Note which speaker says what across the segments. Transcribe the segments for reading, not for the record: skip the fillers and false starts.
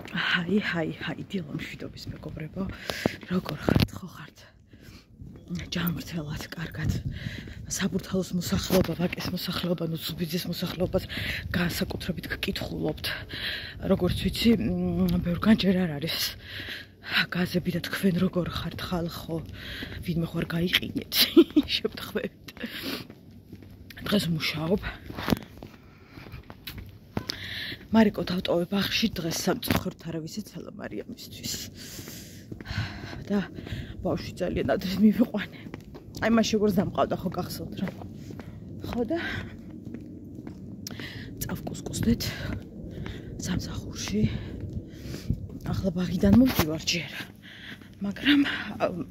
Speaker 1: Hi, დილო მშვიდობის მეგობრებო. როგორ ხართ, ხო ხართ? ჯანმრთელად, კარგად. საბურთალოს მოსახლეობა, ვაკის მოსახლეობა, ნუცუბიძის მოსახლეობას განსაკუთრებით გკითხულობთ. როგორც ვიცი, ბევრგან ჯერ არ არის გაზები და თქვენ როგორ ხართ ხალხო, ვინმე ხარ გაიყინეთ, შევთხვევით. დღეს მუშაობ. მარიკო დავტოვე ბაღში დღეს სამწუხაროდ არავის ეცალა მარიამისთვის. და ბავშვი ძალიან ადრე მივიყვანე. აი მაშინ როგორ დამყავდა ხო გახსოვთ რა. ხო და წავკუსკუსდეთ სამსახურში. ახლა ბაღიდან მოვდივარ ჯერ. მაგრამ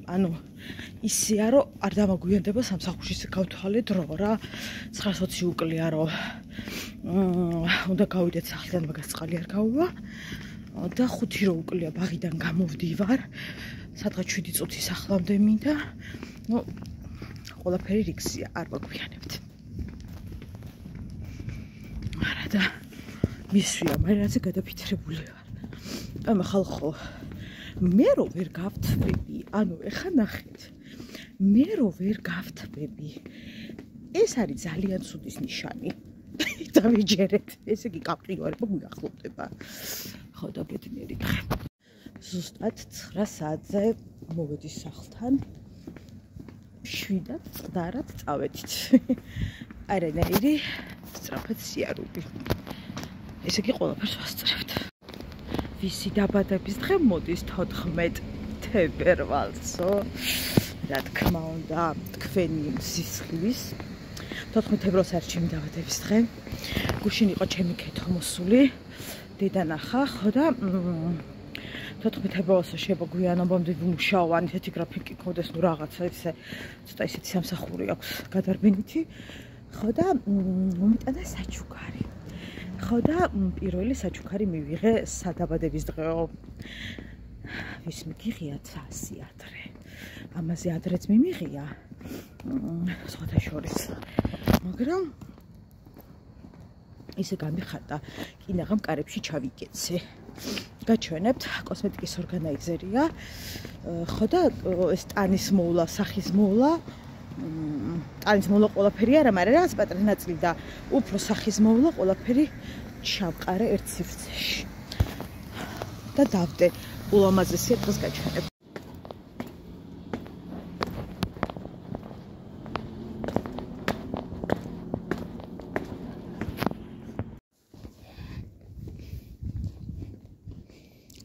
Speaker 1: ანუ ისეა რომ არ დამაგვიანდება სამსახურში გავთვალე დრო რა. 9:20 უკლია რომ უნდა გავიდეთ სახლიდან, მაგას წყალი არ გაუვა. და 5 რო უკლია ბაღიდან გამოვდივარ. სადღაც 7 წუთის ახლამდე მინდა. ნუ ყველაფერი რიგზია, არ ვაგვიანებთ. არა და მისვია, მაგრამ ასე გადაფიქრებული ვარ. ამ ხალხო მე რო ვერ გავთბები, ანუ ეხა ნახეთ. მე რო ვერ გავთბები. ეს არის ძალიან ცუდის ნიშანი. დავიჯერეთ. ესე იგი გაყრიوارება მიახლოვდება. ხო და ბედნიერი დღე. ზუსტად 9 საათზე მოვედი სახლთან. 7-დან წდარად წავედით. არანაირი სწრაფად სიარული. ესე იგი ყველაფერს ვასწრებთ. ვისი დაბადების დღე მოდის 14 თებერვალსო. რა თქმა უნდა, თქვენი სისხლის 14 თებერვალს არის ჩემი დაბადების დღე. გუშინ იყო ჩემი კითხვა მოსული. დედა ნახა, ხო და 14 თებერვალს შემოგვიანო მომდე ვიმუშაო, ან ისეთი გრაფიკი გქონდეს, ნუ რაღაცა ისე ცოტა ისეთი სამსახური აქვს გადარბენითი. ხო და მომიტანა საჩუქარი. ხო და პირველი საჩუქარი მივიღე სადაბადების დღეო. ვის მიგიღიათ 100 ადრე. ამაზე ადრეც მიმიღია. სხვათა შორის. მაგრამ ისე გამიხატა, კინაღამ კარებში ჩავიკეცე. გაჩვენებთ, კოსმეტიკის ორგანაიზერია. ხო და ეს ტანის მოვლა, სახის მოვლა. ტანის მოვლა ყველაფერი არა, მაგრამ რაღაც პატარა ნაწილი და უფრო სახის მოვლა ყველაფერი ჩავყარე ერთ სივრცეში. და დავდე, ულამაზესია დღეს გაჩვენებთ.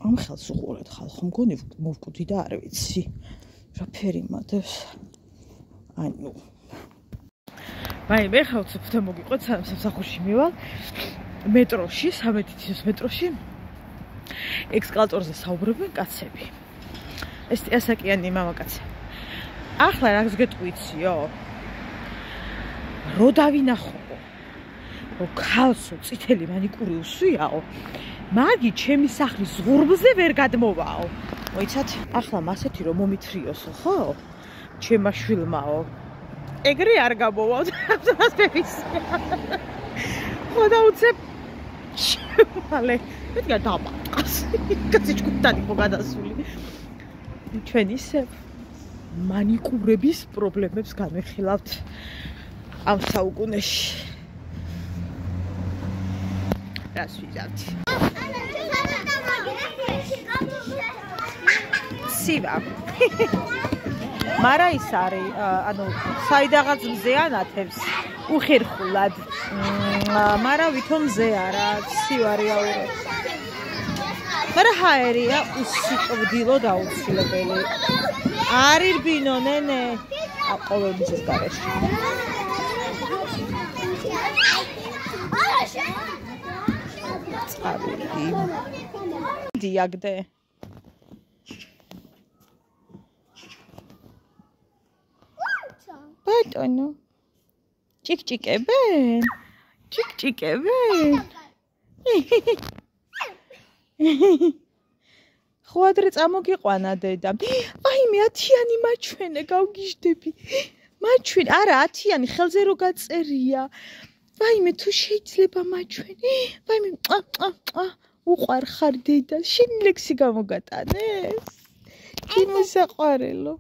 Speaker 1: ამ ხელს უყურეთ ხალხო, მგონი მოვკვდი და არ ვიცი რა ფერი მადევს. ანუ მე ხავთ საფუთა მოგიყვეთ სამსახურში მივალ მეტროში, სამედიცინოს მეტროში ექსკალატორზე საუბრობენ კაცები. ეს ასაკიანი მამაკაცი. ახლა რაც გეტყვიციო? რო დავინახო, რომ ქალსო წითელი მანიკური უსვიაო. მაგი ჩემი სახლის ზღურბლზე ვერ გადმოვაო. მოიცათ, ახლა მასეთი რომ მომითრიოსო, ხო? ჩემმა შვილმაო. ეგრე არ გამოვავ, ამას ფერისია. ხო და უცებ მალე მეთქა დამატყას. კაცი ჭკუტად იყო გადასული. ჩვენ ისე მანიკურების პრობლემებს განვიხილავთ ამ საუკუნეში. რას ვიზავთ? სივა. მარა ის არის, ანუ საიდაღაც მზე ანათებს უხერხულად. მარა ვითომ მზე არა, სივარია ურო. მარა ჰაერია უსიყვდილო დაუცილებელი. არის რბინო ნენე, ყოველ მზეს გარეშე. წავიდი. დიაგდე. ბატონო. ჭიკჭიკებენ? ჭიკჭიკებენ? ხო ადრე წამოგიყვანა დედა. ვაიმე 10-იანი მაჩვენე, გავგიჟდები. მაჩვენე, არა 10-იანი ხელზე რო გაწერია. ვაიმე თუ შეიძლება მაჩვენე. ვაიმე უყვარ ხარ დედა, შენ ლექსი გამოგატანეს? ჩიმოსაყვარელო.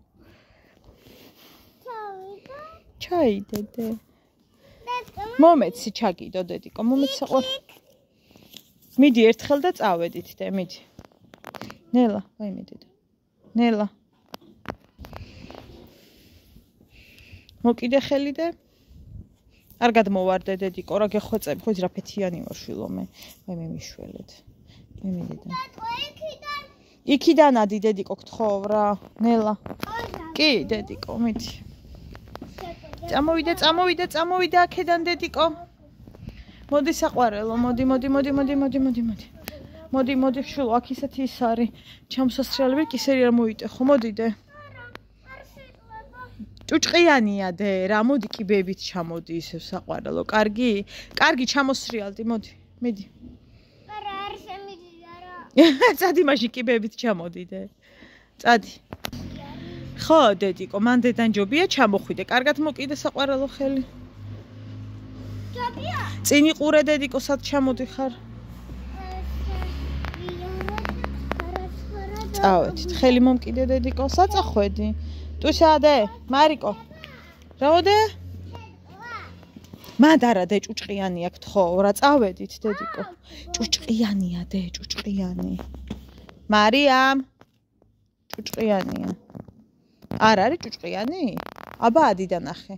Speaker 1: ჩაი დედე. მომეცი ჩაგიდო დედიკო, მომეცი საყვარელო. მიდი ერთხელ და წავედით და მიდი. ნელა, ვაიმე დედა. ნელა. მოკიდე ხელი და არ გადმოვარდე დედიკო, რა გეხვეწები, ხო ის რა ფეთიანი ვარ შვილო მე. ვაიმე მიშველეთ. ვაიმე დედა. იქიდან ადი დედიკო გთხოვ რა. ნელა. კი დედიკო, მიდი. წამოვიდე აქედან დედიკო. მოდი საყვარელო, მოდი. მოდი შვილო, აქ ისეთი ის არის. ჩამოსასრიალები კისერი არ მოიტეხო, მოდიდე. ჭუჭყიანია დე, რა მოდი კიბებით ჩამოდი ისევ საყვარელო. კარგი? კარგი ჩამოსრიალდი, მოდი. მიდი.
Speaker 2: არა, არ შემიდი არა.
Speaker 1: წადი მაშინ კიბებით ჩამოდი დე. წადი. ხო, დედიკო, მან დედან ჯობია ჩამოხვიდე. კარგად მოკიდე საყვარელო ხელი.
Speaker 2: ჯობია?
Speaker 1: წინ იყურე დედიკო, სად ჩამოდიხარ? წავედით. ხელი მომკიდე დედიკო, საწახვედი. ტუსადე, მარიკო. რაოდე? მანდარა დე ჭუჭყიანია გთხოვ რა, წავედით დედიკო. ჭუჭყიანია დე, ჭუჭყიანი. მარიამ. ჭუჭყიანია. არ არის ჭუჭყიანი? აბა ადი და ნახე.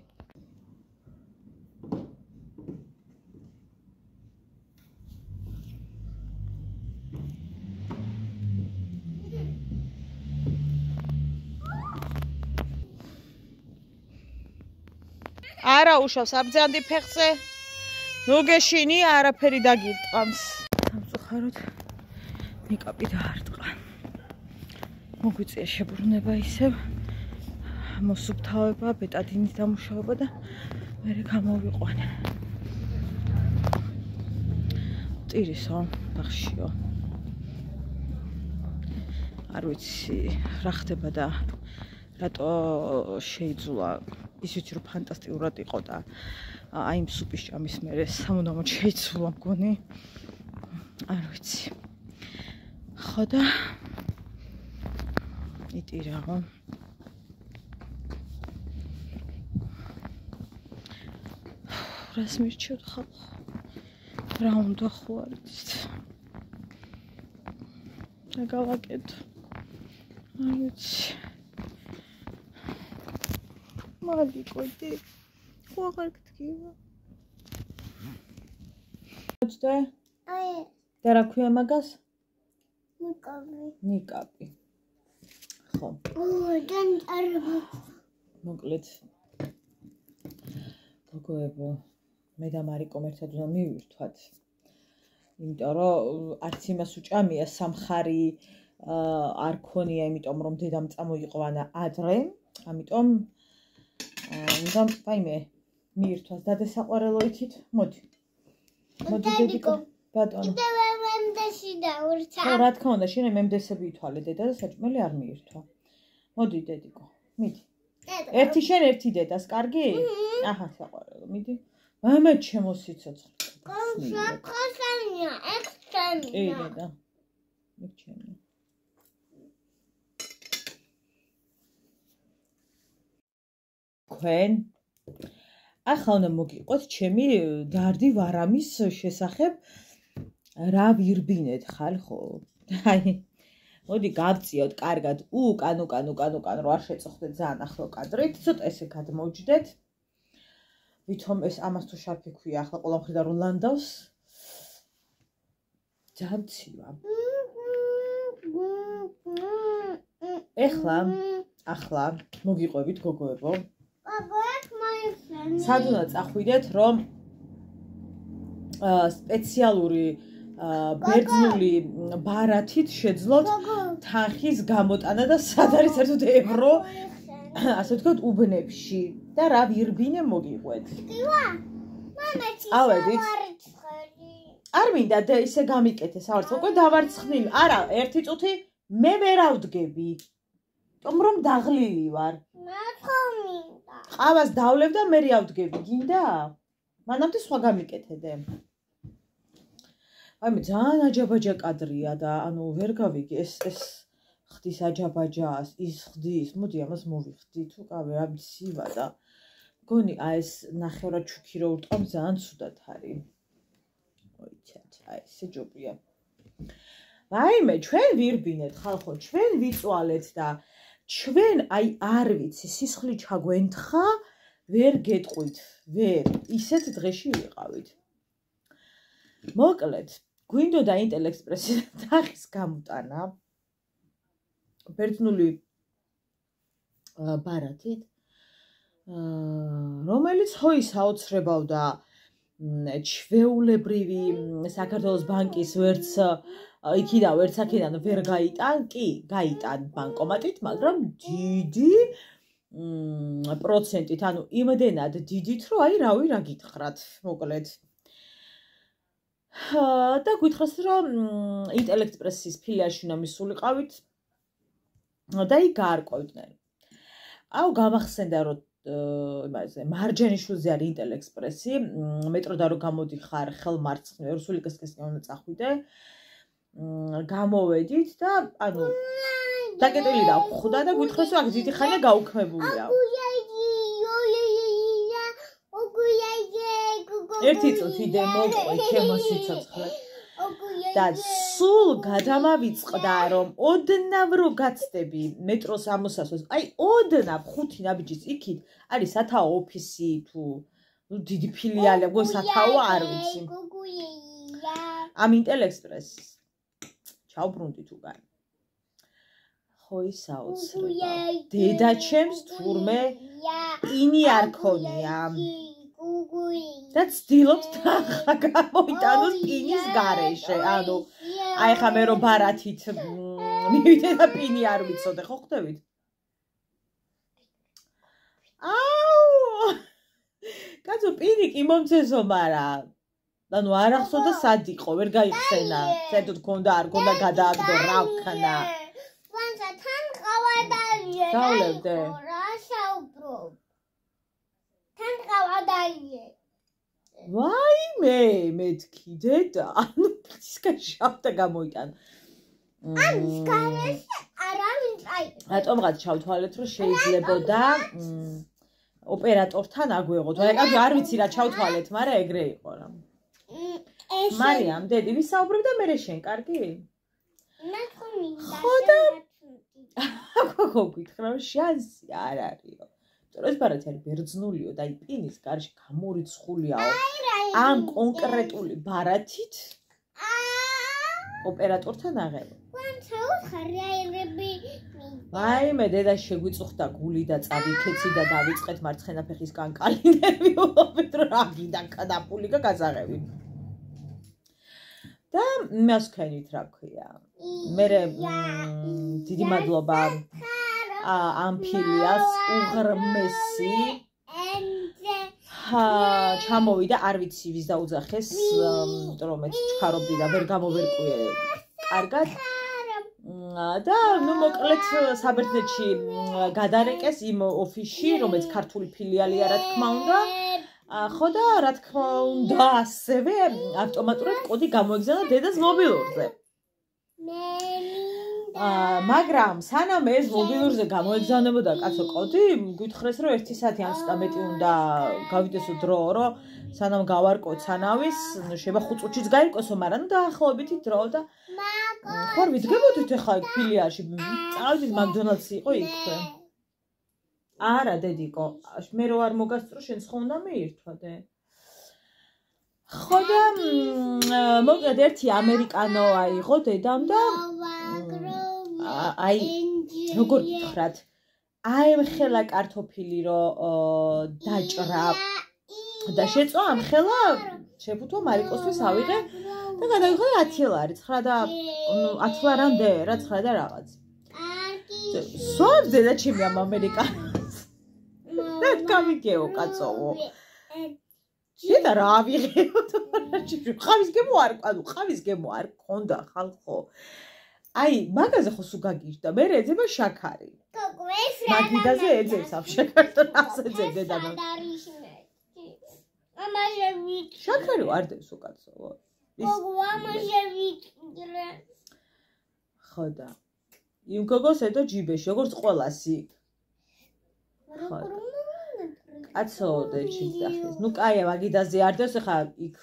Speaker 1: არა უშავს აბძანდი ფეხზე. ნუ გეშინი არაფერი დაგირტყამს. სამწუხაროდ მეკაპი დაარტყა. მოგვიწია შებრუნება ისევ. მოსუფთავება, ბეტადინის დამუშავება და მერე გამოვიყვანე. ტირისო, ბახშიო. არ ვიცი რა ხდება და რატო შეიძულა. ის ვიცი რომ ფანტასტიკურად იყო და აი იმ სუპის ჭამის მერე სამუდამოდ შეიცვალა მგონი. არ ვიცი. ხო და იტირაღო. რას მირჩევთ ხალხო? რა უნდა ხო არ ვიცით. რა გავაკეთო? არ ვიცი. მალიკოდი. ხო აღარ გთქივა. მოწდე?
Speaker 2: აი.
Speaker 1: და რა ქვია მაგას?
Speaker 2: ნიკაპი.
Speaker 1: ნიკაპი. ხო.
Speaker 2: დან არ
Speaker 1: მოკლედ. გოგოებო, მე და მარიკომ ერთად უნდა მივირთვათ. იმიტომ რომ არც იმას უჭამია სამხარი არ ქონია, იმიტომ რომ დედამ წამოიყვანა ადრე, ამიტომ უნდა ვაიმე მივირთვას დადე საყვარელო იცით? მოდი. მოდი დედიკო. ბატონო.
Speaker 2: კიდევ მემდესი დაურჩა.
Speaker 1: ხო, რა თქმა უნდა, შენ მემდესები ითვალე დედა და საჭმელი არ მიირთვა. მოდი დედიკო, მიდი. ერთი შენ, ერთი დედას, კარგი? აჰა, საყვარელო, მიდი. მამა ჩემო სიცოცხლე.
Speaker 2: კოსანია, ექსტრემია.
Speaker 1: კი, დედა. მიჩემი. თქვენ ახლა უნდა მოგიყვეთ ჩემი დარდი ვარამის შესახებ რა ვირბინეთ ხალხო? აი მოდი გავწიოთ კარგად უკან რო არ შეწოხდეთ ძალიან ახლო კადრით, ცოტა ესე გადმოვჯდეთ. ვითომ ეს ამას თუ შარფი ქვია ახლა ყველა მხრიდან რო ლანდავს. ძალიან ცივა. ახლა მოგიყვებით გოგოებო. სად უნდა წახვიდეთ რომ სპეციალური ბერძნული ბარათით შეძლოთ თანხის გამოტანა და სად არის საერთოდ ევრო ასე ვთქვათ უბნებში და რა ვირბინე მოგიყვეთ. ავედით. არ მინდა და ისე გამიკეთე საერთოდ უკვე დავარცხნილი. არა, ერთი წუთი მე ვერ ავდგები. თუმ რომ დაღლილი ვარ. ყავას დავლებ და მე ავდგები, გინდა? მანამდე სხვა გამიკეთედე. აი მე ძალიან აჯაბაჯა კადრია და ანუ ვერ გავიგე ეს ხდის აჯაბაჯას ის ხდის მოდი ამას მოვიხდი თუ კავე რა მცივა და მგონი აი ეს ნახევრად ჩუქი რო ურტყამ ძალიან ცუდად არის ოიცათ აი ესე ჯობია ვაიმე ჩვენ ვირბინეთ ხალხო ჩვენ ვიწვალეთ და ჩვენ აი არ ვიცი სისხლი ჩაგვენთხა ვერ გეტყვით ვერ ისეთ დღეში ვიყავით მოკლედ გვინდოდა ინტელექსპრესის თახის გამოტანა ბერძნული ბარათით რომელიც ხო ისაოცრებავდა ჩვეულებრივი საქართველოს ბანკის ვერც იქიდან ვერც აქედან ვერ გაიტან კი გაიტან ბანკომატით მაგრამ დიდი პროცენტით ანუ იმდენად დიდით რომ აი რავი რა გითხრათ მოკლედ და გითხრას რომ ინტელექსპრესის ფილიალში უნდა მისულიყავით და იქ გაარკვევდნენ აუ გამახსენდა რომ იმაზე მარჯანიშვილზე არის ინტელექსპრესი მეტროდან რომ გამოდიხარ ხელმარცხნივ რუსულიკასკესკენ უნდა წახვიდე გამოვედით და ანუ დაკეტილი დავხვდა და გითხრას რომ აქ დიდი ხანია გაუქმებულია ერთი წუთი მოყვე ჩემო სიცოცხლე და სულ გადამავიწყდა რომ ოდნავ რო გაცდები მეტროს ამოსასვლელს აი ოდნავ ხუთი ნაბიჯის იქით არის სათაო ოფისი თუ დიდი ფილიალი გო სათაო არ ვიცი ამ ინტელექსპრესის ჩავბრუნდით უკან ხო ისაოცრება დედაჩემს თურმე პინი არ ქონია და ცდილობს და გამოიტანოს პინის გარეშე ანუ აი ხა მე რო ბარათით მივიდე და პინი არ ვიცოდე ხო ხდებით აუ კაცო პინი კი მომცესო მარა ანუ არ ახსოვდა სად იყო ვერ გაიხსენა საერთოდ გქონდა არ გქონდა გადააგდო რა ვქნა
Speaker 2: ვანსა თან ყავადალია
Speaker 1: დავლევდე
Speaker 2: რა საუბრობ თან ყავადალია
Speaker 1: ვაიმე მეთქი დედა ანუ ისკენ შავდა გამოიტან
Speaker 2: ამის გარეშე არავინ წაიღო
Speaker 1: რატომღაც ჩავთვალეთ რომ შეიძლებოდა ოპერატორთან აგვეღოთ აი არ ვიცი რა ჩავთვალეთ მაგრამ ეგრე იყო რა მარიამ დედი ვისაუბრებ და მე შენ კარგი ხოდა ხო გითხრა რომ შანსი არ არისო ეს ბარათი არის ბერძნულიო და აი პინის გარშე გამორიცხულიაო ამ კონკრეტული ბარათით ოპერატორთან აღება ვაიმე დედა შეგვიწუხდა გული და წავიქეცი და დავიწყეთ მარცხენა ფეხის კანკალინები ულობით რა გიდანკა დაპულიკა გაზაღები და მას ქენით რა ქვია მე დიდი მადლობა ამ ფილიას უღრმესი ჩამოვიდა არ ვიცი ვის დაუძახეს იმიტომ რომ მე ჩქარობდი და ვერ გამოვერკვიე კარგად და ნუ მოკლედ საბერძნეთში გადარეკეს იმ ოფისში რომელიც ქართული ფილიალია რა თქმა უნდა ხო და რა თქმა უნდა ასევე ავტომატურად კოდი გამოიგზავნა დედას მობილურზე მაგრამ სანამ ეს მობილურზე გამოეგზავნებოდა კაცო კოდი გითხრეს რომ 1 საათი ან ცოტა მეტი უნდა გავიდესო დრო რომ სანამ გავარკვევთ სანავის შეიძლება 5 წუთშიც გაირკვესო მაგრამ ნუ დაახლოებითი დრო და ხო ვიდგებოდით ახლა ფილიალში წავიდით მაკდონალდსი იყო იქვე არა დედიკო მე რო არ მოგასწრო შენ ხო უნდა მეირთვადე ხო და მოკლედ ერთი ამერიკანო აიღო დედამ და აი როგორ გითხრათ აი ხელა კარტოფილი რო დაჭრა და შეწვა ამ ხელა შეფუთო მარიკოსთვის ავიღე და გადავიხადე 10 ლარი 9 და 10 ლარამდე რა 9 და რაღაც სულ დედა ჩემი ამ ამერიკანოს და გამიგეო კაცოო შედა რა ავიღეო ხავის გემო არ ანუ ხავის გემო არ გქონდა ხალხო აი მაგაზე ხო სულ გაგიჟდა მე ეძება შაქარი მაგიდაზე ეძებს ამ შაქარს და ასე ეძებდა და შაქარი ვარდებს უკაცო ხო და იმ გოგოს ედო ჯიბეში როგორც ყველას იქ აცოდე ჩიტახის ნუ კაია მაგიდაზე არდოს ხა იქ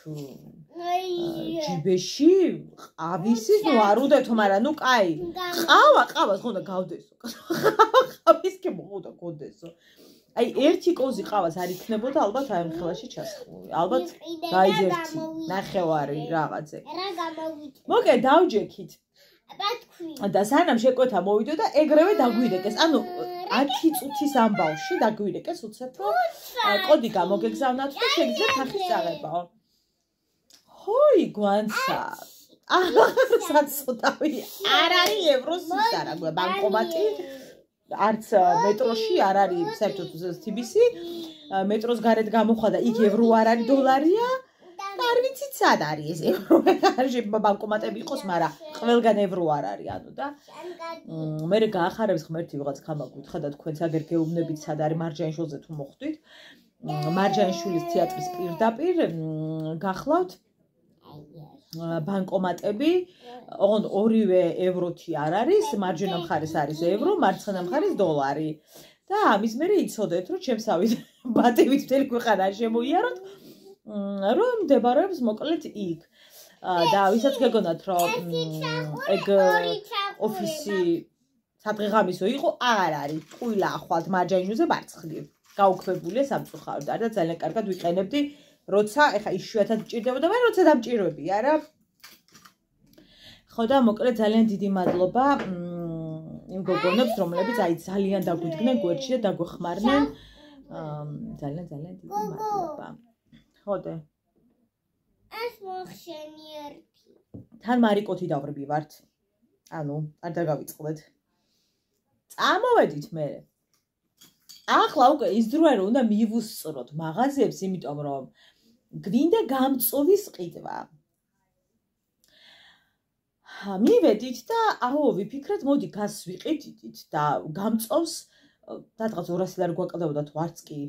Speaker 1: ჯიბეში ყავისის ნუ არ უდეთო მაგრამ ნუ კაი ყავას ხონდა გავდესო ყავის კი მოხდა გოდესო აი ერთი კოზი ყავას არ იქნებოდა ალბათ აი ამ ხელაში ჩასხული ალბათ დაიზერთი ნახევარი რაღაცე
Speaker 2: რა გამოვიჭრე
Speaker 1: მოკე დავჯექით და სანამ შეკვეთა მოვიდო და ეგრევე დაგვირეკეს ანუ 10 წუთის ამბავში დაგვირეკეს უცებ რომ კოდი გამოგეგზავნათ და შეგიძლიათ ახის წაღებაო ჰოი გვანცა საცოდავი არ არის ევროს სისტარა ბანკომატი არც მეტროში არ არის საერთოდ თბილისი მეტროს გარეთ გამოხვა და იქ ევრო არ არის დოლარია და არ ვიცი სად არის ეს ევრო გარშე ბანკომატები იყოს მაგრამ ყველგან ევრო არ არის ანუ და მე გაახარებს ღმერთი ვიღაც ხამაგუთხა და თქვენც აგერ გეუბნებით სად არის მარჯანიშვილზე თუ მოხვდით მარჯანიშვილის თეატრის პირდაპირ გახლავთ ბანკომატები ოღონდ ორივე ევროთი არ არის მარჯვენა მხარეს არის ევრო მარცხენა მხარეს დოლარი და ამის მერე იცოდეთ რომ ჩემსავით ბატევით მთელი ქვეყანა შემოიაროთ რომ მდებარეობს მოკლედ იქ და ვისაც გეგონათ რომ ეგ ოფისი სადღეღამისო იყო არ არის ყვილა ახვალთ მარჯანიშვილზე მარცხნივ გაუქმებულია სამწუხაროდ და ძალიან კარგად ვიყენებდი როცა ეხა იშვიათად მჭირდებოდა მაგრამ როცა დამჭირვებია რა ხო და მოკლედ ძალიან დიდი მადლობა იმ გოგონებს რომლებიც აი ძალიან დაგვიდგნენ გვერდში და დაგვეხმარნენ ძალიან დიდი მადლობა ხო და
Speaker 2: ეს მოხშენი ერთი
Speaker 1: თან მარიკოთი დავრბივართ ანუ არ დაგავიწყდეთ წამოვედით მე ახლა უკვე ის დროა რომ უნდა მივუსწროთ მაღაზიებს იმიტომ რომ გვინდა გამწოვის ყიდვა მივედით და აუ ვიფიქრეთ მოდი გას ვიყიდით და გამწოვს სადღაც 200 ლარი გვაკლდებოდა თუ არც კი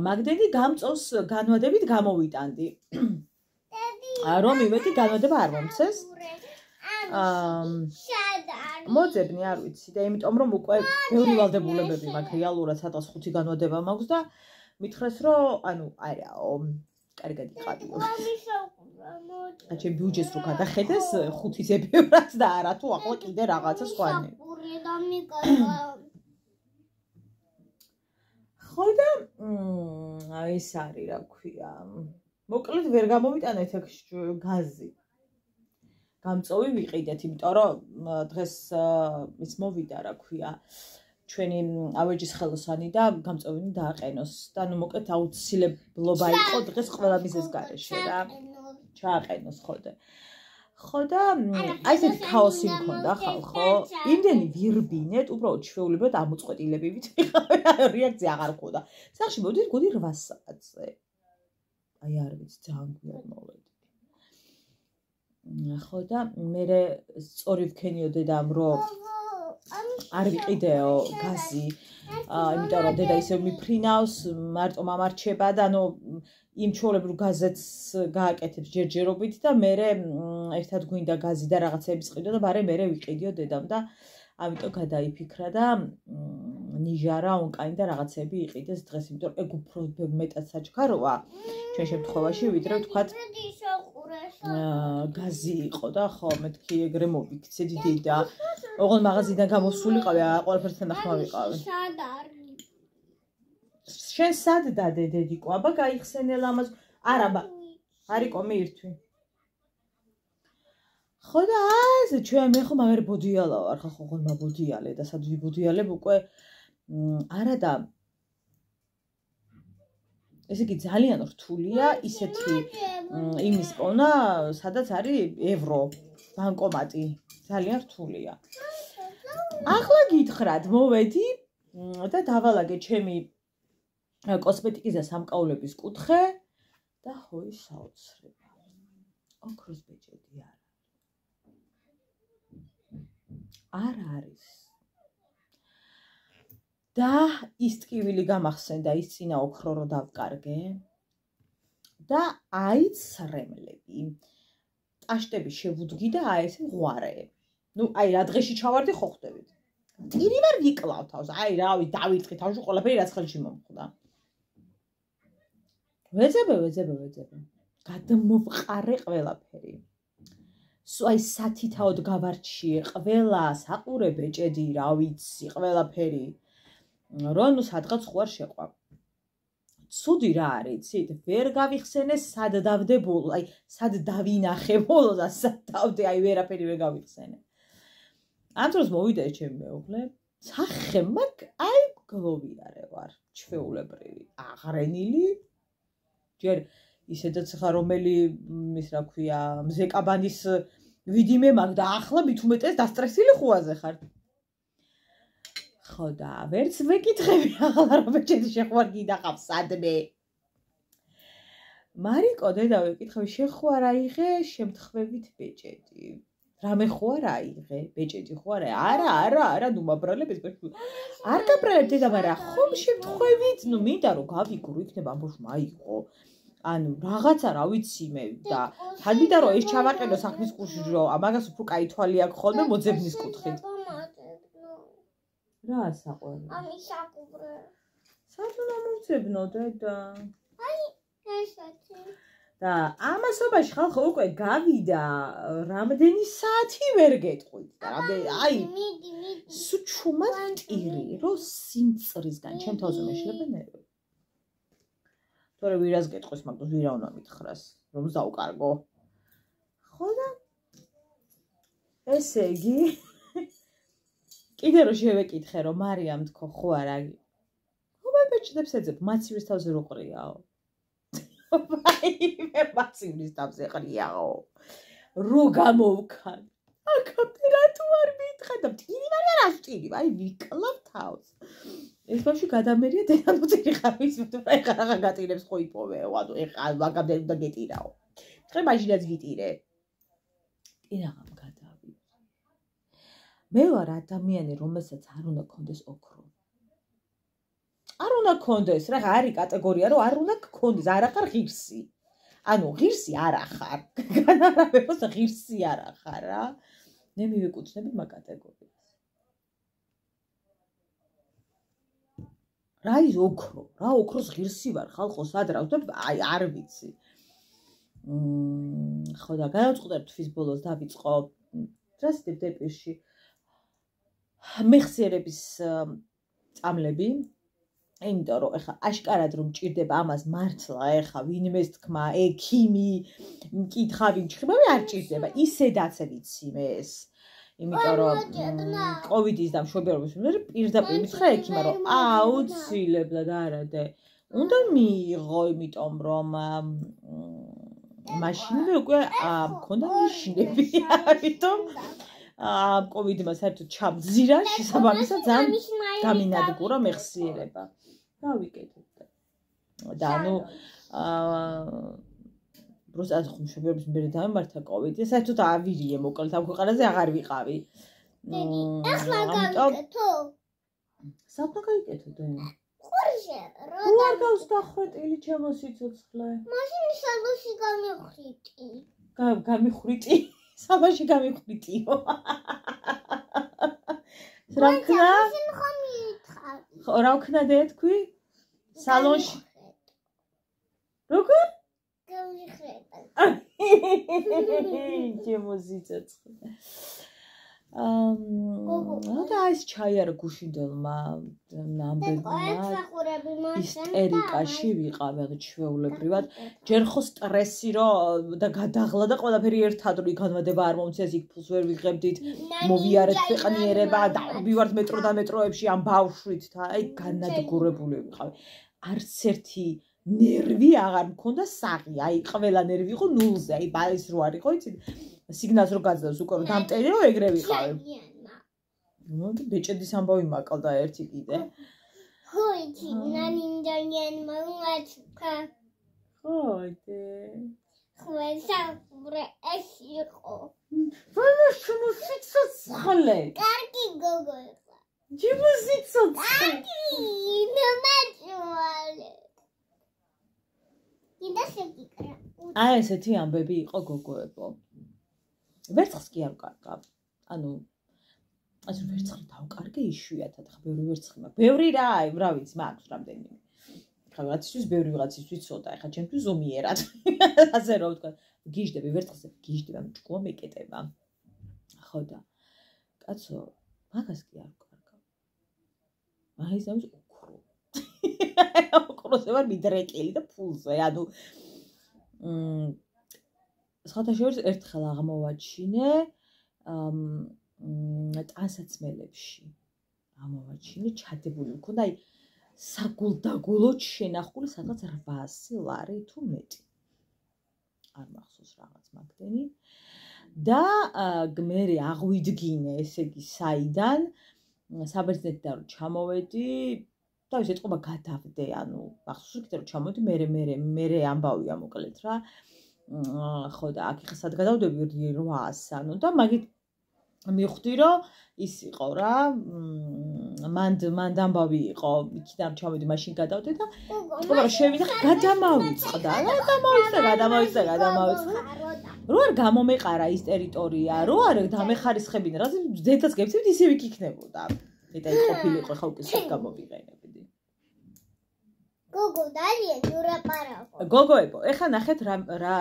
Speaker 1: მაგდენი გამწოვს განვადებით გამოვიტანდი რომ მივედი განვადება არ მომცეს მოძებნი არ ვიცი და იმიტომ რომ უკვე ბევრი ვალდებულებები მაქვს რეალურად სადღაც 5 განვადება მაქვს და მითხრეს რომ ანუ არაო კარგად იყავიო აჩე ბიუჯეტს რო გადახედეს 5-ზე ბევრად და არა თუ ახლა კიდე რაღაცა სხვანი ხო და ეს არის რა ქვია მოკლედ ვერ გამოვიტანეთ აქ გაზი გამწოვი ვიყიდეთ იმიტომ რომ დღეს ის მოვიდა რა ქვია ჩვენი ავეჯის ხელოსანი და გამწოვინი დააყენოს და ნუ მოკლედ აუცილებლობა იყო დღეს ყველა მიზეს გარეშე რა ჩააყენოს ხო და აი ესეთი ქაოსი მქონდა ხალხო იმდენი ვირბინეთ უბრალოდ ჩვეულებრივად ამოწყვეტილებებით რეაქცია აღარ მქონდა სახში მოვიდით გოდი 8 საათზე აი არ ვიცი ძალიან გვიან მოვედი ხო და მე სწორი ვქენიო დედამ რომ არ ვიყიდეო გაზი იმიტომ რომ დედა ისევ მიფრინავს მარტო მამარჩება და ნუ იმ ჩვეულებრივ გაზეთს გააკეთებს ჯერჯერობით და მე ერთად გვინდა გაზი და რაღაცების ყიდო და მე ვიყიდიო დედამ და ამიტომ გადაიფიქრა და ნიჟარა ონკანი და რაღაცები იყიდეს დღეს იმიტომ ეგ უფრო მეტად საჩქაროა ჩვენ შემთხვევაში ვიდრე ვთქვათ გაზი იყო და ხო მეთქი ეგრე მოვიქცე დიდი და ოღონდ მაღაზიიდან გამოსულიყავი ყველაფერთან ახმა ვიყავი შენ სად დადე დედიკო აბა გაიხსენელ ამას არა არიკო მიირთვი ხო და ეს ჩვენ მე ხო მაგარი ბოდიალა ვარ ხო ხომ მაბოდიალე და სად ვიბოდიალებ უკვე არა და ესე იგი ძალიან რთულია ისეთი იმის პოვნა სადაც არის ევრო ბანკომატი ძალიან რთულია ახლა გითხრათ მოვედი და დავალაგე ჩემი კოსმეტიკის და სამკაულების კუთხე და ხოი საოცრება ოქროს ბეჭედი არ არის და ის ტკივილი გამახსენდა ის წინა ოქრო რო დავკარგე და აიც რემლები ტაშტები შევუდგი და აი ესე მღვარეები. ნუ აი რა დღეში ჩავარდი ხო ხვდებით. ტირი ვერ ვიკლავ თავს. აი რავი დავიწყი თავში ყველაფერი რაც ხელში მომხვდა. ვეძებე. გადმოვყარე ყველაფერი. აი სათითაოდ გავარჩიე ყველა საყურე ბეჭედი რა ვიცი ყველაფერი. რომ ნუ სადღაც ხო არ შეყვა. ცუდი რა არის, იცით? ვერ გავიხსენე სად დავდე ბოლო, აი სად დავინახე ბოლო და სად დავდე, აი ვერაფერი ვერ გავიხსენე. ამ დროს მოვიდა ჩემი მეუღლე, სახე მაგ აი გლოვიარე ვარ, ჩვეულებრივი, აღრენილი. ჯერ ისედაც ხა რომელი ის რა ქვია, მზეკაბანის ვიდიმე მაგ და ახლა მით უმეტეს დასტრესილი ხუაზე ხარ. ხო და ვერც მეკითხები ახლა რომ ბეჭედი შეხვარ გიდახავ სადმე. მარიკო დედა ვეკითხები შეხო არ აიღე შემთხვევით ბეჭედი. რამე ხო არ აიღე ბეჭედი ხო არა ნუ მაბრალებს არ გაბრალებ დედა მაგრამ ხომ შემთხვევით ნუ მინდა რომ გავიგრო იქნება ამბოშ მაიღო. ანუ რაღაცა რა ვიცი მე და თადი და რომ ეს ჩავაყენო საქმის კურსში რომ ამაგას უფრო კაი თვალი აქვს ხოლმე მოძებნის კუთხით. რა საყვარელი?
Speaker 2: ამის საკუბრე.
Speaker 1: სათუნა მომძებნო დედა.
Speaker 2: აი ესეთი.
Speaker 1: და ამასობაში ხალხო უკვე გავიდა რამდენი საათი ვერ გეტყვით და რამდენი აი
Speaker 2: მიდი.
Speaker 1: სუჩუმად ტირი რომ სიმწრისგან ჩემ თავზე მეშლება ნერვები. თორე ვირას გეტყვის მაგას ვირა უნდა მითხრას რომ ზავკარგო. ხო და ესე იგი კიდე რომ შევეკითხე რომ მარიამ თქო ხო არა ხო მე ბეჭდებს ეძებ მაცივრის თავზე რო ყრიაო. მე მაცივრის თავზე ყრიაო. რო გამოვქან. აკაპირა თუ არ მითხრა და ტირი ვარ არა ტირი აი ვიკლავ თავს. ეს ბავშვი გადამერია დედამოწერი ხარის თუ ეხლა გატირებს ხო იპოვე ანუ ეხლა მაგამდე უნდა გეტირაო. ხე მაშინაც ვიტირე. ტირაღამ გადავი. მე ვარ ადამიანი რომელსაც არ უნდა კონდეს ოქრო. არ უნდა კონდეს რა არის კატეგორია რომ არ უნდა კონდეს არა ხარ ღირსი. ანუ ღირსი არა ხარ. განარავებს ღირსი არა ხარ რა. მე მივეკუთვნები მაგ კატეგორიას. რა ის ოქრო? რა ოქროს ღირსი ვარ ხალხო სად რა ვთქვი? აი არ ვიცი. ხო და განავწყდა თვის ბოლოს დავიწყო დრას დეპირში მეხსიერების წამლები. იმიტომ რომ ეხა აშკარად რომ ჭირდება ამას მართლა ეხა ვინმეს თქმა ექიმი მკითხავი ჩხიბავი არ ჭირდება ისედაც ვიცი მე ეს იმიტომ რომ კოვიდის და მშობიარობის მერე პირდაპირ მითხრა ექიმა რომ აუცილებლად არადე უნდა მიიღო იმიტომ რომ მაშინვე უკვე მქონდა ნიშნები ამიტომ კოვიდმა საერთოდ ჩამძირა შესაბამისად ძალიან გამინადგურა მეხსიერება. დავიკეთებ და ნუ როცა ხუმშობების მერე დამემართა კოვიდი საერთოდ ავირიე მოკლედ ამ ქვეყანაზე აღარ ვიყავი.
Speaker 2: ახლა გავიკეთო.
Speaker 1: სათნა გაიკეთო და
Speaker 2: ხურშე
Speaker 1: რო არ გავსდახრეტილი ჩემო სიცოცხლე.
Speaker 2: მაშინ სალოში გამიხრიტი.
Speaker 1: გამიხრიტი საბაში გამიხრიტიო. რა ვქნა? რა ვქნა და თქვი? სალონში. როგორ?
Speaker 2: გამიხრიტა.
Speaker 1: ჩემო სიცოცხლე. და ეს ჩაი არ გუშინდელმა ნამბებმა ისტერიკაში ვიყავ ჩვეულებრივად ჯერ ხო სტრესი რომ და გადაღლა და ყველაფერი ერთად რომ განვადება არ მომწეს იქ ფულს ვერ ვიღებდით მოვიარეთ ქვეყნიერება და ვივართ მეტრო და მეტროებში ამ ბავშვით და აი განადგურებული ვიყავ არც ერთი ნერვი აღარ მქონდა საღი აი ყველა ნერვი იყო ნულზე აი ბაის რო არ იყო იცით სიგნალს რო გაძლევს უკვე რომ დამტერი რომ ეგრე ვიყავი. ნუ ბეჭედის ამბავი მაკლდა ერთი კიდე.
Speaker 2: ხო იცი ნანინდანიან მომაჩქა.
Speaker 1: ხო იდე.
Speaker 2: ხويسა ბრე ეს იყო.
Speaker 1: ვანა შენო სიცოცხლე.
Speaker 2: კარგი გოგო იყო.
Speaker 1: ჯიბო სიცოცხლე.
Speaker 2: კარგი ნომაჭვალე. კიდე შეგიკრა.
Speaker 1: აი ესეთი ამბები იყო გოგოებო. ვერცხლს კი არ ვკარგავ. ანუ ასე ვერცხლი დავკარგე იშვიათად, ხა ბევრი ვერცხლი მაქვს. ბევრი რა, რა ვიცი, მაქვს რამდენიმე. ხა რაღაცისთვის ბევრი ვიღაცისთვის ცოტა, ხა ჩემთვის ზომიერად. ასე რომ ვთქვა, გიჟდები ვერცხლზე, გიჟდება, ჭკუა მეკეტება. ხო და კაცო, მაგას კი არ ვკარგავ. აი ეს არის ოქრო. ოქროზე ვარ მიდრეკილი და ფულზე, ანუ სხვათა შორის ერთხელ აღმოვაჩინე ტანსაცმელებში ამოვაჩინე ჩადებული მქონდა აი საგულდაგულოდ შენახული სადღაც 800 ლარი თუ მეტი არ მახსოვს რაღაც მაგდენი და მე აღვიდგინე ესე იგი საიდან საბერძნეთიდან რომ ჩამოვედი და ის ეთყობა გადავდე ანუ მახსოვს კიდე რომ ჩამოვედი მე ამბავია მოკლედ რა ხო და აქ ხა სად გადავდები 800 ანუ და მაგით მივხვდი რომ ის იყო რა მანდ ამბავი იყო იქიდან ჩავედი მაშინ გადავდე და თქო რომ შევიდა გადამავიწყდა რო არ გამომეყარა ის ტერიტორია რო არ დამეხარისხებინა რა ზედაც გეცევით ისევ იქ იქნებოდა მეტად ყოფილიყო ხა უკვე სულ გამოვიყენებდი
Speaker 2: გოგო დალია ნურაპარაკო
Speaker 1: გოგოებო ეხა ნახეთ რა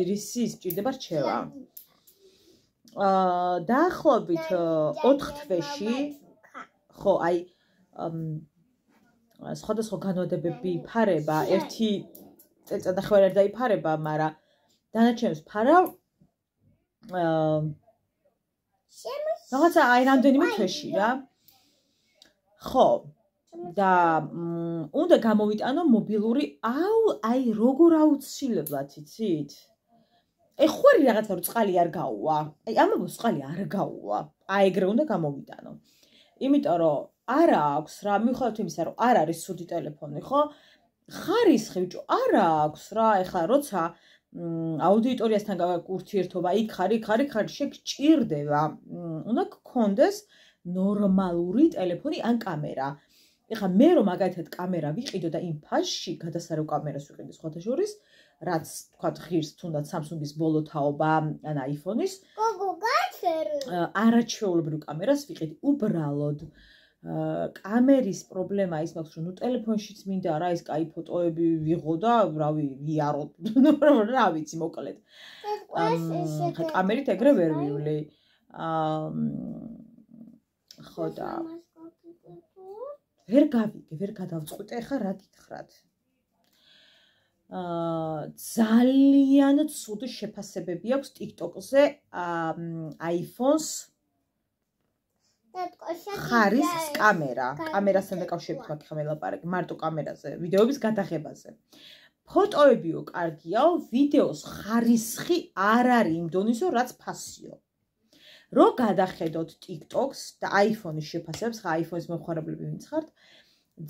Speaker 1: რისი სჭირდება რჩევა დაახლოებით 4 თვეში ხო აი სხვადასხვა განმარტებები იფარება ერთი წელწადახევარი არ დაიფარება მაგრამ დანარჩენს ფარავ რაღაცა აი რამდენიმე თვეში რა ხო და უნდა გამოვიტანო მობილური აი როგორ აუცილებლად იცით ეხوارი რაღაცა რომ წყალი არ გაუვა აი ამბობს წყალი არ გაუვა აი ეგრე უნდა გამოვიტანო იმიტომ რომ არა აქვს რა მიუხედავად იმისა რომ არ არის სუდი ტელეფონი ხო ხარისხი ბიჭო არა აქვს რა ეხლა როცა აუდიტორიასთან ურთიერთობა იქ ხარი შეგჭირდება უნდა გქონდეს ნორმალური ტელეფონი ან კამერა ეხლა მე რომ მაგალითად კამერა ვიყიდო და იმ ფასში გადასარევ კამერას ვიყიდე სხვათა შორის რაც თქვათ ღირს თუნდაც Samsung-ის ბოლო თაობა ან iPhone-ის
Speaker 2: გოგო გაჩერე
Speaker 1: არაჩვეულებრივ კამერას ვიყიდი უბრალოდ კამერის პრობლემა ის მაქვს რომ ნუ ტელეფონშიც მინდა რა ის კაი ფოტოები ვიღო და რავი ვიარო რა ვიცი მოკლედ ხა კამერით ეგრე ვერ ვივლი ხო და ვერ გადავწყვიტე ხა რა გითხრათ ძალიან ცუდი შეფასებები აქვს TikTok-ზე iPhone-ს ხარისხს კამერასთან დაკავშირებით მაგ ხა მელაპარაკი მარტო კამერაზე ვიდეოების გადაღებაზე ფოტოებიო კარგიაო ვიდეოს ხარისხი არ არის იმ დონისო რაც ფასიო რო გადახედოთ TikTok-ს და iPhone-ის შეფასებებს ხა iPhone-ის მომხმარებლები ვინც ხართ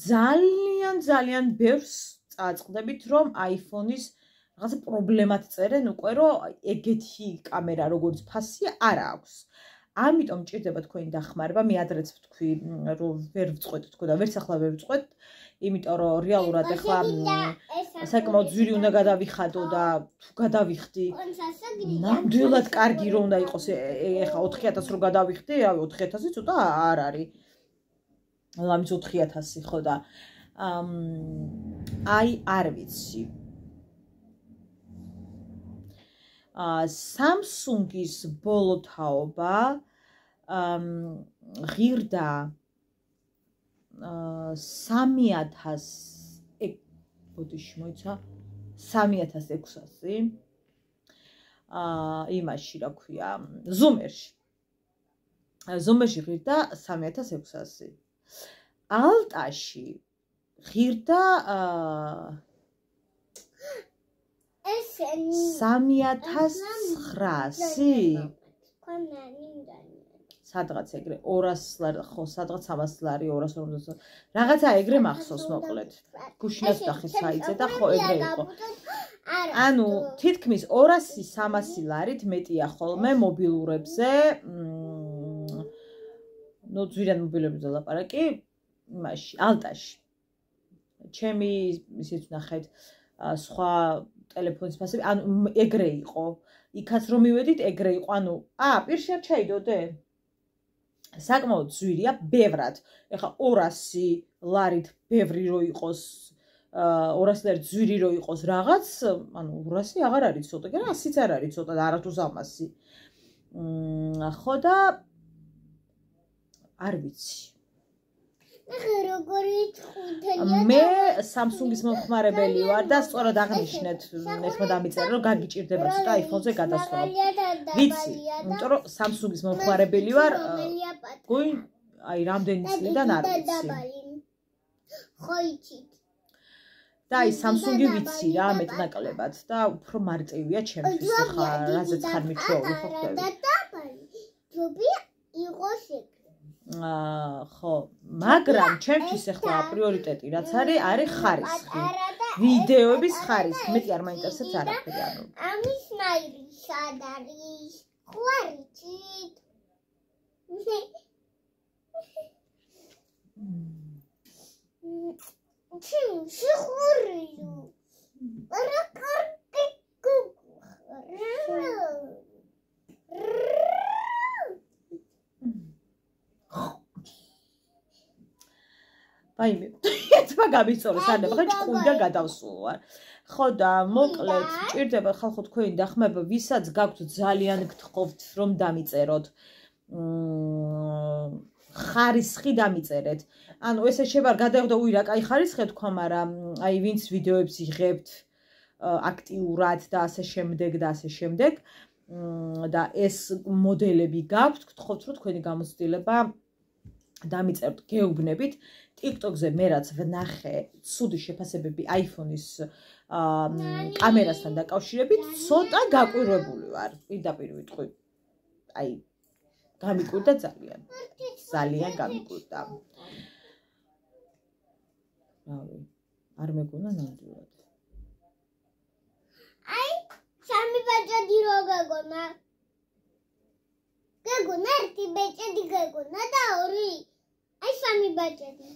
Speaker 1: ძალიან ბევრს წაწყდებით რომ iPhone-ის რაღაცა პრობლემად წერენ უკვე რომ ეგეთი კამერა როგორც ფასია არ აქვს ამიტომ ჭირდება თქვენი დახმარება მე ადრეც ვთქვი რომ ვერ ვწყვეტ თქო და ვერც ახლა ვერ ვწყვეტ იმიტომ რომ რეალურად ახლა საკმაოდ ძვირი უნდა გადავიხადო და თუ გადავიხდი ნამდვილად კარგი რომ უნდა იყოს ეხლა 4000 რო გადავიხდი რავი 4000 ცოტა არ არის ამის 4000 ხო და აი არ ვიცი Samsung-ის ბოლო თაობა ღირდა 3000 ბოდიში მოიცა 3600 იმაში რა ქვია ზუმერში ღირდა 3600 ალტაში ღირდა 3900 სადღაც ეგრე 200 ლარი ხო სადღაც 300 ლარი 250 რაღაცა ეგრე მახსოვს მოკლედ გუშინაც დახეს საიტზე და ხო ეგრე იყო ანუ თითქმის 200-300 ლარით მეტია ხოლმე მობილურებზე ნუ ძვირად მობილურებზე ლაპარაკი იმაში ალტაში ჩემი ისიც ნახეთ სხვა ტელეფონის ფასები ანუ ეგრე იყო იქაც რომ მივედით ეგრე იყო, ანუ პირში არ ჩაიდოდე? საკმაოდ ძვირია, ბევრად. ეხლა 200 ლარით ბევრი რო იყოს, 200 ლარით ძვირი რო იყოს რაღაც, ანუ 200 აღარ არის ცოტა, 100-იც არ არის ცოტა და არათუ 300. ხო და არ ვიცი. მე Samsung-ის მომხმარებელი ვარ და სწორად აღნიშნეთ, ეხლა დამიწერე, რომ გაგიჭირდება ცოტა iPhone-ზე გადასვლა. ვიცი, იმიტომ რომ Samsung-ის მომხმარებელი ვარ, აი რამდენი წლიდან არ ვიცი.
Speaker 2: ხო იცით.
Speaker 1: და აი Samsung-ი ვიცი რა მეტნაკლებად და უფრო მარტივია ჩემთვის ხა რაზეც ხარ მიჩვეული ხო ხდები.
Speaker 2: ჯობია იყოს ეგ.
Speaker 1: ხო, მაგრამ ჩემთვის ახლა პრიორიტეტი რაც არის ხარისხი. ვიდეოების ხარისხი, მეტი არ მაინტერესებს არაფერი, ანუ.
Speaker 2: ამის ნაირი სად არის? ხო არ იცით? სიხურიო. რა კარგი გოგო.
Speaker 1: აიმე, ეთმა გამიწორე სანამ ხა ჭკუიდან გადავსულ ვარ. ხო და მოკლედ ჭირდება ხალხო თქვენი დახმარება, ვისაც გაქვთ ძალიან გთხოვთ რომ დამიწეროთ. ხარისხი დამიწერეთ. ანუ ესე შევა გადავდა უირა კაი ხარისხი თქვა, მაგრამ აი ვინც ვიდეოებს იღებთ აქტიურად და ასე შემდეგ და ასე შემდეგ და ეს მოდელები გაქვთ, გთხოვთ რომ თქვენი გამოცდილება დამიწეროთ, გეუბნებით. TikTok-ზე მე რაც ვნახე, ცუდი შეფასებები iPhone-ის კამერასთან დაკავშირებით, ცოტა გაკვირვებული ვარ. პირდაპირ ვიტყვი. აი გამიკვირდა ძალიან. ძალიან გამიკვირდა. რავი, არ მეგონა ნამდვილად.
Speaker 2: აი, სამი ბაჭედი რო გაგონა. გაგონა ერთი ბაჭედი გაგონა და ორი. აი სამი ბაჭედი.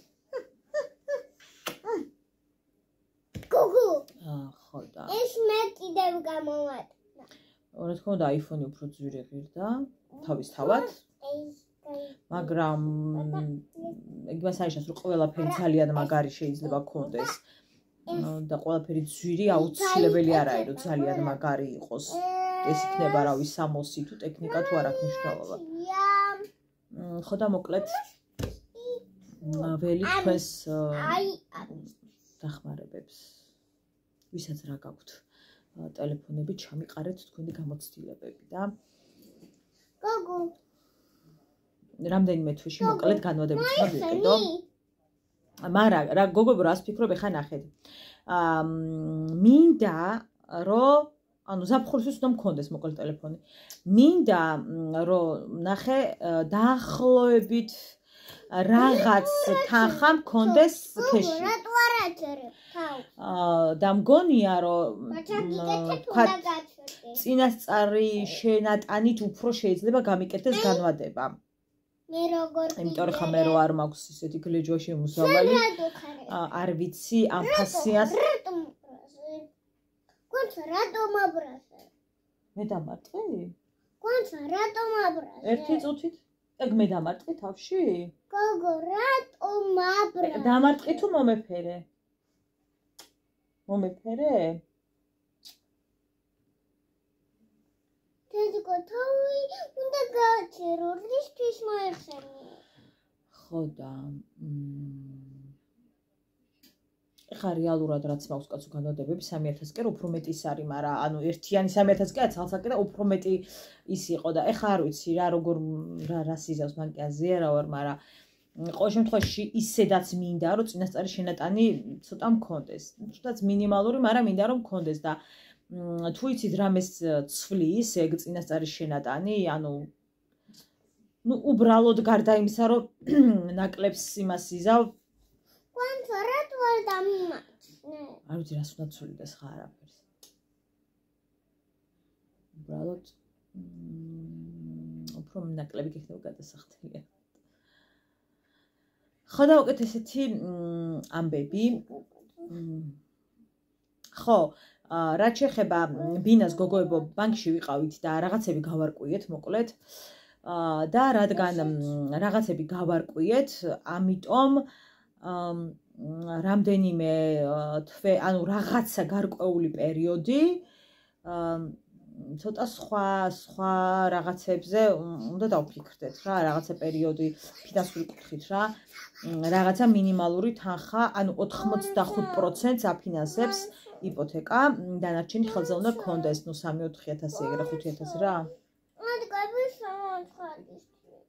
Speaker 2: გოგო.
Speaker 1: ხო და.
Speaker 2: ეს მე კიდევ გამოვატნა.
Speaker 1: რა თქმა უნდა, iPhone-ი უფრო ძვირი ღირდა, თავისთავად. მაგრამ ეგ მასაიშას რომ ყველაფერი ძალიან მაგარი შეიძლება გქონდეს და ყველაფერი ძვირი აუცილებელი არ არის რომ ძალიან მაგარი იყოს. ეს იქნება რავი 60 თუ ტექნიკა თუ არ აქვს მნიშვნელობა. ხო და მოკლედ ველი თქვენს დახმარებებს. ვისაც რა გაქვთ ტელეფონები, ჩამიყარეთ თქვენი გამოცდილებები და
Speaker 2: გოგო
Speaker 1: რამდენიმე თვეში მოკლედ განვადებით ვიყიდო. მაგრამ რა გოგო რას ფიქრობ ეხა ნახეთ. მინდა რომ ანუ ზაფხულისთვის უნდა მქონდეს მოკლედ ტელეფონი. მინდა რომ ნახე დაახლოებით რაღაც თანხა მქონდეს ქეში.
Speaker 2: რატო არ აწერებ თავს?
Speaker 1: და მგონია რომ წინასწარი შენატანით უფრო შეიძლება გამიკეთდეს განვადება.
Speaker 2: მე როგორ
Speaker 1: იმიტომ რომ ხა მე რო არ მაქვს ისეთი გლეჯვაში მოსავალი. არ ვიცი ამ ფასიანს.
Speaker 2: კონცა რატომ აბრასე?
Speaker 1: მე დამარტყი?
Speaker 2: კონცა რატომ აბრასე?
Speaker 1: ერთი წუთით? ეგ მე დამარტყი თავში?
Speaker 2: გოგო რატომ აბრასე?
Speaker 1: დამარტყი თუ მომეფერე? მომეფერე?
Speaker 2: დედიკო თავი უნდა გააჩერო, რისთვის მოეხსენე?
Speaker 1: ხო და ეხლა რეალურად რაც მაქვს კაცო განვადებები 3000 კერ უფრო მეტი ის არის, მაგრამ ანუ ერთიანი 3000 კერა ცალსაკე და უფრო მეტი ის იყო და ეხლა არ ვიცი რა როგორ რა სიზავს მან კი აზია რა ვარ, მაგრამ ყოველ შემთხვევაში ისედაც მინდა რომ წინასწარი შენატანი ცოტა მქონდეს. ცოტაც მინიმალური, მაგრამ მინდა რომ მქონდეს და თუ იცით რამეს ცვლის ეგ წინასწარი შენატანი, ანუ უბრალოდ გარდა იმისა რომ ნაკლებს იმას იზავ
Speaker 2: კონცა რატო არ დამიმაჩნე?
Speaker 1: არ ვიცი რას უნდა ცვლიდეს ხა არაფერს. უბრალოდ უფრო ნაკლები გექნება გადასახდელი. ხო და უკეთ ესეთი ამბები. ხო, რაც შეეხება ბინას გოგოებო ბანკში ვიყავით და რაღაცები გავარკვიეთ მოკლედ და რადგან რაღაცები გავარკვიეთ, ამიტომ რამდენიმე ანუ რაღაცა გარკვეული პერიოდი ცოტა სხვა რაღაცებზე უნდა დავფიქრდეთ რა, რაღაცა პერიოდი ფინანსური კუთხით რა, რაღაცა მინიმალური თანხა, ანუ 85%-ს აფინანსებს იპოთეკა, დანარჩენი ხელზე უნდა გქონდეს, ნუ 3-4 ეგრე 5,000 რა.
Speaker 2: ადგები სამოთხალისთვის.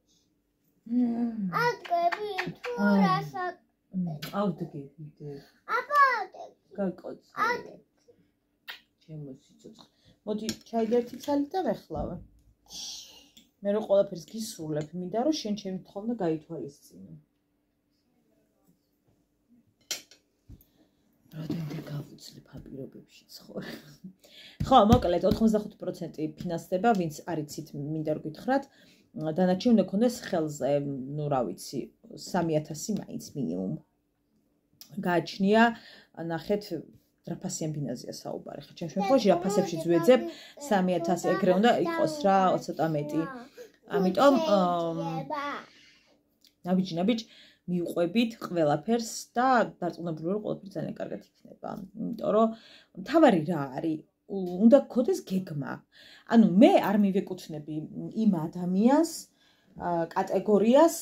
Speaker 2: ადგები თუ რასა
Speaker 1: ავდგები.
Speaker 2: აბა ავდები.
Speaker 1: გაკოცე. ჩემო სიცოცხლე. მოდი ჩაიდე ერთი ცალი და ვეხლავე. მე რო ყველაფერს გისრულებ, მინდა რომ შენ ჩემი თხოვნა გაითვალისწინო. რამდენიმე გავუძლებ ამ პირობებში ცხოვრება. ხო, მოკლედ 85% ფინანსდება, ვინც არიცით, მინდა რომ გითხრათ, დანარჩენი უნდა გქონდეს ხელზე, ნუ რა ვიცი, 3,000 მაინც მინიმუმ. გააჩნია, ნახეთ, დრაფასიან ბინაზეა საუბარი. ხა ჩემ შემთხვევაში რაფასებშიც ვეძებ 3,000 ეგრე უნდა იყოს რა, ცოტა მეტი. ამიტომ ნაბიჯ მიუყვებით ყველაფერს და დარწმუნებული ვარ ყველაფერი ძალიან კარგად იქნება. იმიტომ რომ მთავარი რა არის? უნდა გქონდეს გეგმა. ანუ მე არ მივეკუთვნები იმ ადამიანს კატეგორიას,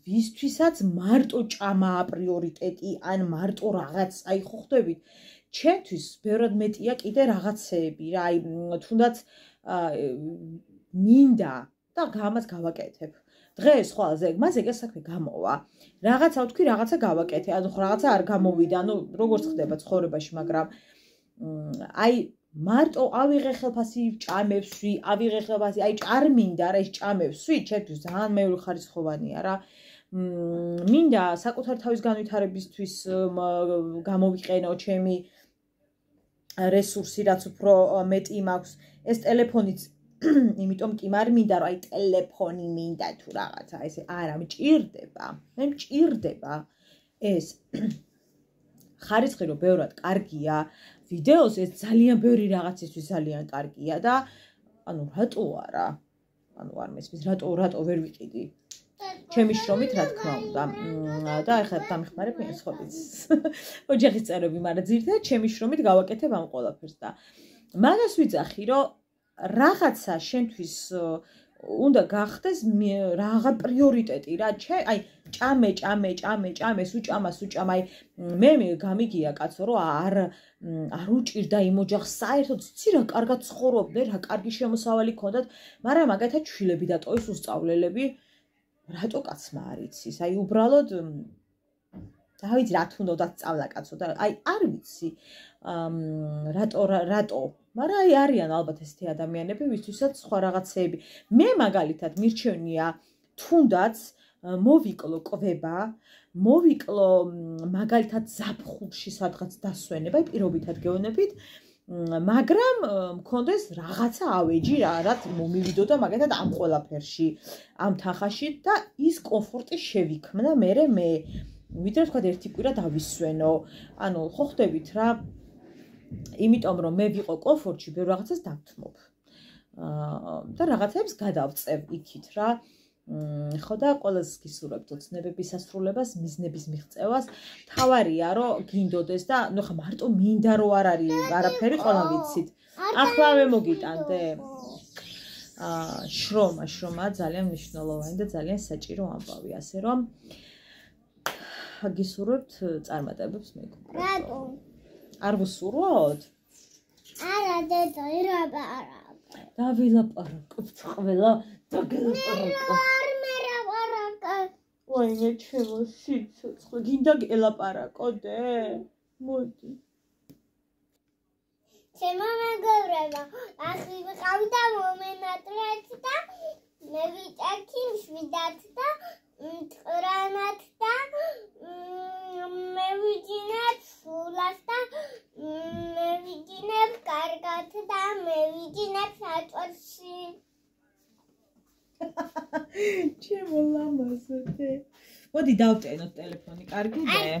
Speaker 1: ვისთვისაც მარტო ჭამაა პრიორიტეტი, ან მარტო რაღაც, აი ხო ხვდებით? ჩემთვის ბევრად მეტია კიდე რაღაცეები რა, აი თუნდაც მინდა და გამას გავაკეთებ. დღეს ხო მას ეგ საქმე გამოვა. რაღაცა ვთქვი, რაღაცა გავაკეთე, ანუ რაღაცა არ გამოვიდა, ანუ როგორც ხდება ცხოვრებაში, მაგრამ აი მარტო ავიღე ხელფასი ჭამევსვი, ავიღე ხელფასი, აი ჭარმინდა რა, ეს ჭამევსვი, ჩემთვის ძალიან მეორე ხარისხოვანია რა. მინდა საკუთარ თავის განვითარებისთვის გამოვიყენო ჩემი რესურსი, რაც უფრო მეტი მაქვს. ეს ტელეფონიც იმიტომ კი მარ მინდა რომ აი ტელეფონი მინდა თუ რაღაცა ესე არა მჭირდება. მე მჭირდება ეს ხარისხი რომ ბევრად კარგია ვიდეოს, ეს ძალიან ბევრი რაღაცისთვის ძალიან კარგია და ანუ რატო არა? ანუ არ მესმის რატო ვერ ვიყიდი? ჩემი შრომით რა თქმა უნდა. და ახლა დამეხმარებ მე სხვაებს. ოჯახის წევრები, მაგრამ ძირითადად ჩემი შრომით გავაკეთებ ამ ყველაფერს და მაგას ვიძახი რომ რაღაცა შენთვის უნდა გახდეს რაღა პრიორიტეტი რა. აი ჭამე, სუჭამას, აი მე გამიგია კაცო რომ არ უჭირდა იმ ოჯახს საერთოდ ცი რა კარგად ცხოვრობდნენ, რა კარგი შემოსავალი ჰქონდათ, მაგრამ მაგათაც შვილები დატოვის უსწავლელები რატო კაცმა არ იცის? აი უბრალოდ რა ვიცი რა თუნდა დასწავლა კაცო და აი არ ვიცი რატო მაგრამ აი არიან ალბათ ესეთი ადამიანები, ვისთვისაც სხვა რაღაცეები. მე მაგალითად მირჩევნია თუნდაც მოვიკლო კვება, მოვიკლო მაგალითად ზაფხულში სადღაც დასვენება, აი პირობითად გეუბნებით, მაგრამ მქონდეს რაღაცა ავეჯი რა, რაც მომივიდოდა მაგალითად ამ ყველაფერში, ამ თანხაში და ის კომფორტი შევიქმნა მე ვიდრე თქვა ერთი კვირა დავისვენო. ანუ ხო ხვდებით რა, იმიტომ რომ მე ვიყო კომფორტში, ბევრ რაღაცას დავთმობ. და რაღაცებს გადავწევ იქით რა. ხო და ყველას გისურვებთ ოცნებების ასრულებას, მიზნების მიღწევას. თავარია რომ გინდოდეს და ნუ ხა მარტო მინდა რომ არ არის არაფერი, ყველა ვიცით. ახლავე მოგიტანდე. შრომა ძალიან მნიშვნელოვანი და ძალიან საჭირო ამბავი, ასე რომ გისურვებთ წარმატებებს მეგობრებო.
Speaker 2: რატო?
Speaker 1: არ ვუსურვოთ?
Speaker 2: არა, დედო, ირაბარაკ.
Speaker 1: დავილაპარაკობთ ყველა და გელაპარაკო.
Speaker 2: მე ლაპარაკ.
Speaker 1: ვაიმე ჩემო სიცოცხლე, გინდა გელაპარაკოდე? მოდი.
Speaker 2: ჩემო მეგობრებო, ახლა ვიყავი და მომენატრეთ და მე ვიტაკი მშვიდად და მტყრანად და მე ვიჯინებ სულას და მე ვიჯინებ კარგად და მე ვიჯინებ საჭურში.
Speaker 1: ჩემო ლამაზოდე. მოდი დავტენოთ ტელეფონი, კარგია?